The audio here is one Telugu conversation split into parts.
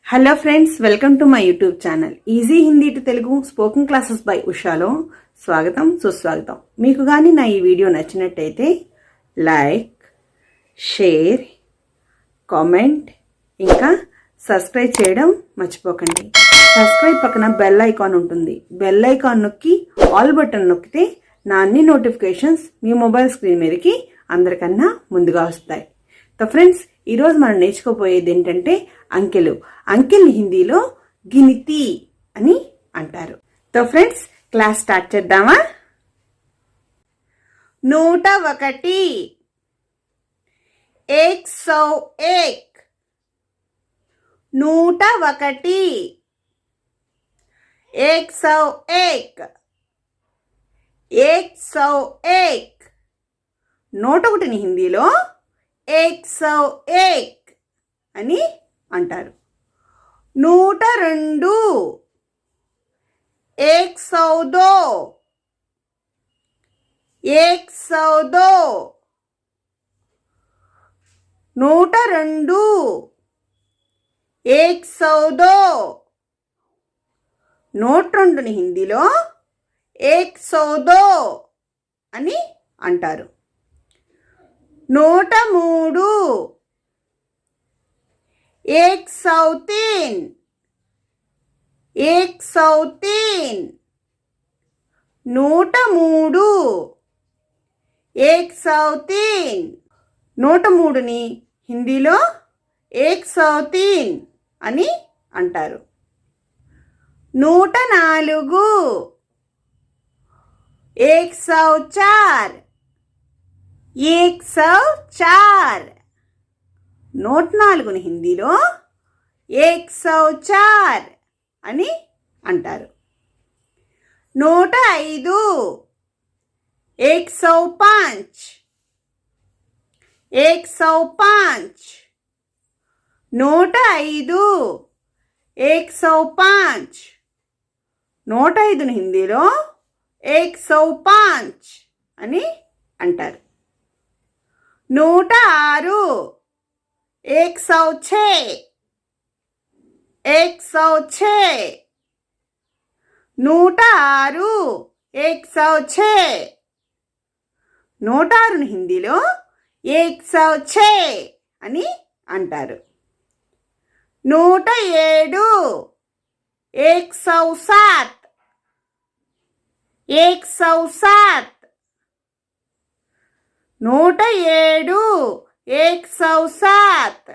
Hello friends, welcome to my YouTube channel easy Hindi to Telugu spoken classes by ఉషాలో స్వాగతం సుస్వాగతం. మీకు కానీ నా ఈ వీడియో నచ్చినట్టయితే లైక్, షేర్, కామెంట్ ఇంకా సబ్స్క్రైబ్ చేయడం మర్చిపోకండి. సబ్స్క్రైబ్ పక్కన బెల్ ఐకాన్ ఉంటుంది. బెల్ ఐకాన్ నొక్కి ఆల్ బటన్ నొక్కితే నా అన్ని నోటిఫికేషన్స్ మీ మొబైల్ స్క్రీన్ మీదకి అందరికన్నా ముందుగా వస్తాయి. तो फ्रेंड्स ఈరోజు మనం నేర్చుకోబోయేది ఏంటంటే అంకెలు. అంకెల్ని హిందీలో గినితి అని అంటారు. तो फ्रेंड्स క్లాస్ స్టార్ట్ చేద్దామా? 101 101 101 101 101ని హిందీలో 101 అని అంటారు. 102 102 102 102 102 102ని హిందీలో 102 అని అంటారు. 103 103 103 103 103 103ని హిందీలో 103 అని అంటారు. 104 104 104 104ని హిందీలో 104 అని అంటారు. 105 105 105 105 105 105ని హిందీలో 105 అని అంటారు. 106 106 106 106 106 106ని హిందీలో 106 అని అంటారు. 107 107 107 107 107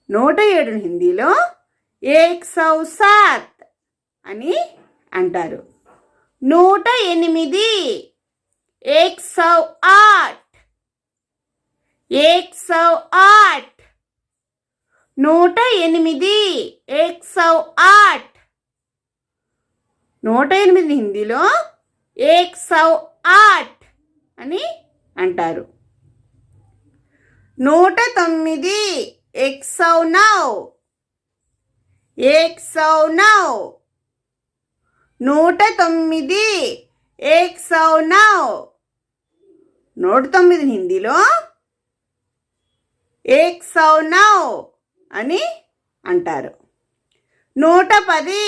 107ని హిందీలో 107 అని అంటారు. 108 108 108 108 108 108ని హిందీలో 108 అని అంటారు. 109 109 109 109 109 109ని హిందీలో 109 అని అంటారు. 110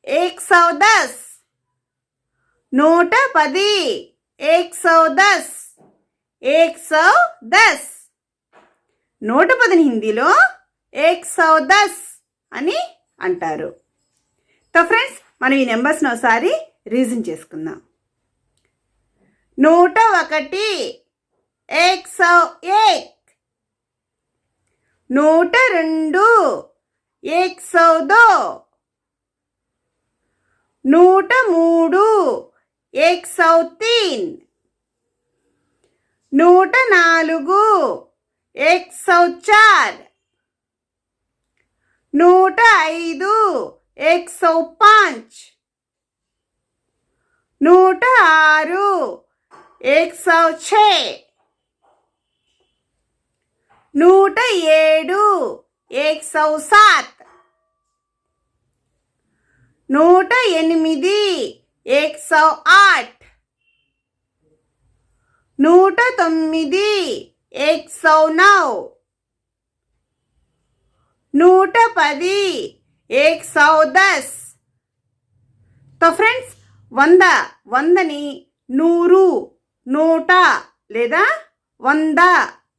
110 110 110 110 110ని హిందీలో 110 అని అంటారు. तो ఫ్రెండ్స్ మనం ఈ నెంబర్స్ని ఒకసారి రీజన్ చేసుకుందాం. 101 101 102 102 103 103 104 104 105 105 106 106 107 107 108 108 109 109 110 110. तो ఫ్రెండ్స్ 100 100ని 100 100 లేదా 100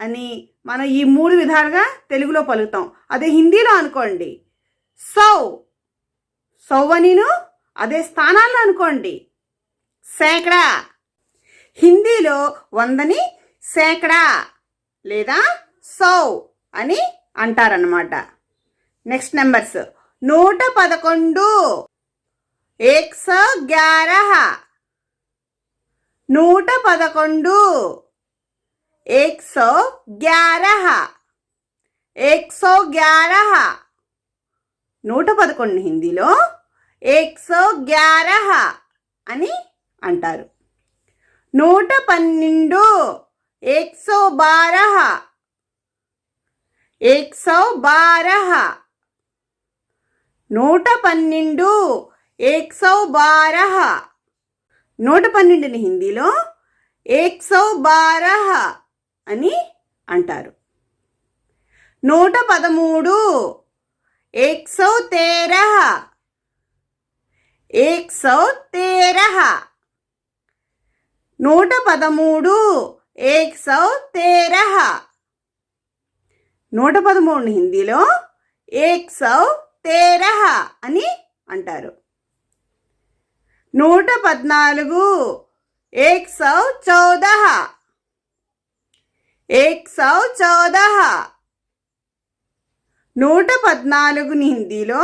అని మనం ఈ 3 విధాలుగా తెలుగులో పలుకుతాం. అదే హిందీలో అనుకోండి 100 100 అనిను అదే స్థానాల్లో అనుకోండి సేకడా. హిందీలో 100ని సేకడా లేదా 100 అని అంటారన్నమాట. Next numbers 111 111 111 111 111. 111 హిందీలో 111 అని అంటారు. 112 112 112. 112 112. 112ని హిందీలో 112 అని అంటారు. 113 113 113. 113 113. 113ని హిందీలో 113 అని అంటారు. 114 114 114. 114ని హిందీలో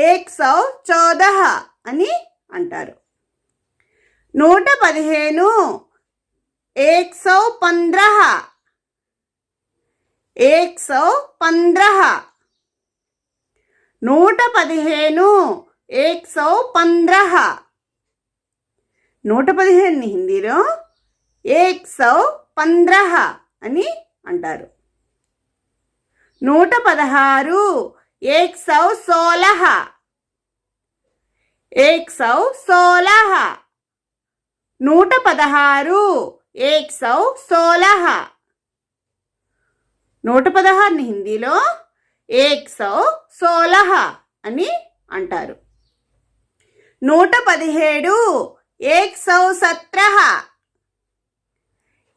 114 అని అంటారు. 115 115 115. 115 115. 115ని హిందీలో 115 అని అంటారు. 116 116 116. 116 116. 116ని హిందీలో 116 అని అంటారు. 117 117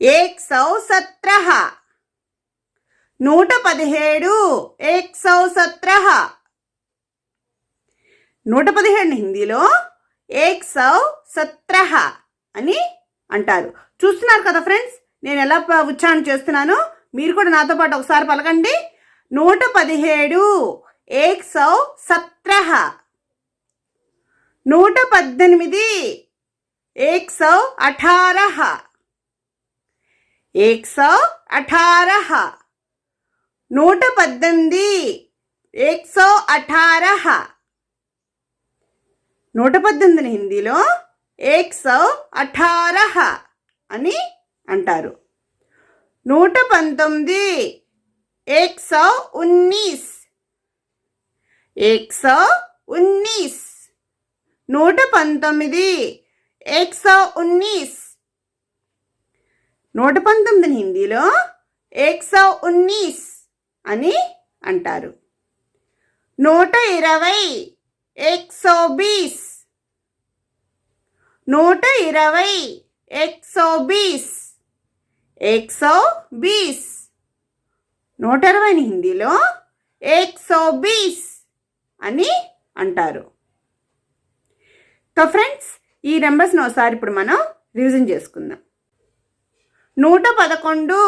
117. 117 117. 117ని హిందీలో 117 అని అంటారు. చూస్తున్నారు కదా ఫ్రెండ్స్, నేను ఎలా ఉచ్చారణ చేస్తున్నాను. మీరు కూడా నాతో పాటు ఒకసారి పలకండి. 117 117. 118 118 118. 118 118. 118ని హిందీలో 118 అని అంటారు. 119 119 119. 119 119. 119ని హిందీలో 119 అని అంటారు. 120 120 120 120 120. 120ని హిందీలో 120 అని అంటారు. సో ఫ్రెండ్స్, ఈ నెంబర్స్ని ఒకసారి ఇప్పుడు మనం రివిజన్ చేసుకుందాం. 111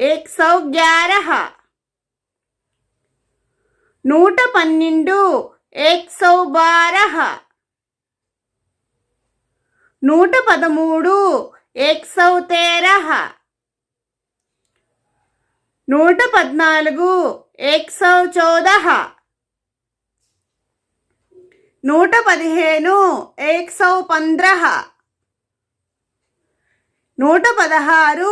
111. 112 112. 113 113. 114 114. 115 115. 116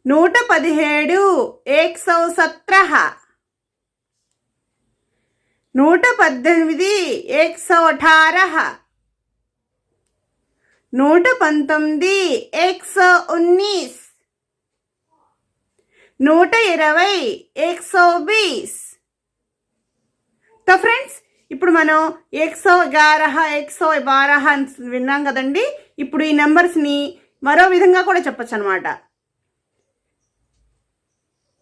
116. 117 117. 118 118. 119 119. 120 120. तो ఫ్రెండ్స్ ఇప్పుడు మనం 111 112 అని విన్నాం కదండి. ఇప్పుడు ఈ నెంబర్స్ని మరో విధంగా కూడా చెప్పచ్చు అనమాట.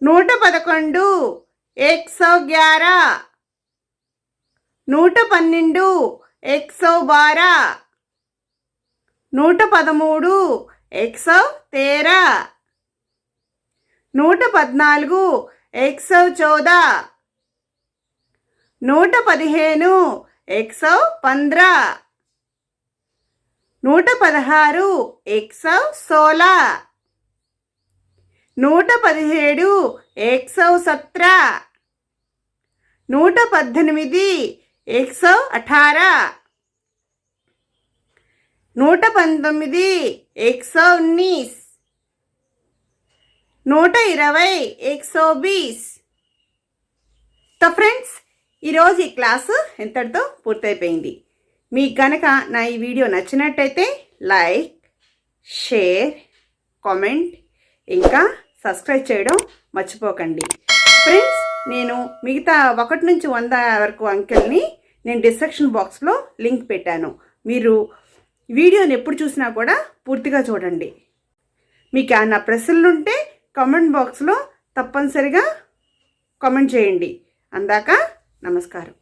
111 111, 112 112, 113 113, 114 114, 115 115, 116 116, 117 117, 118 118, 119 119, 120 120. तो ఫ్రెండ్స్ ఈరోజు ఈ క్లాసు ఎంతటితో పూర్తయిపోయింది. మీకు కనుక నా ఈ వీడియో నచ్చినట్టయితే లైక్, షేర్, కామెంట్ ఇంకా సబ్స్క్రైబ్ చేయడం మర్చిపోకండి. ఫ్రెండ్స్ నేను మిగతా 1 నుంచి 100 వరకు అంకెల్ని నేను డిస్క్రిప్షన్ బాక్స్లో లింక్ పెట్టాను. మీరు వీడియోని ఎప్పుడు చూసినా కూడా పూర్తిగా చూడండి. మీకు ఏమైనా ప్రశ్నలు ఉంటే కామెంట్ బాక్స్లో తప్పనిసరిగా కామెంట్ చేయండి. అందాక నమస్కారం.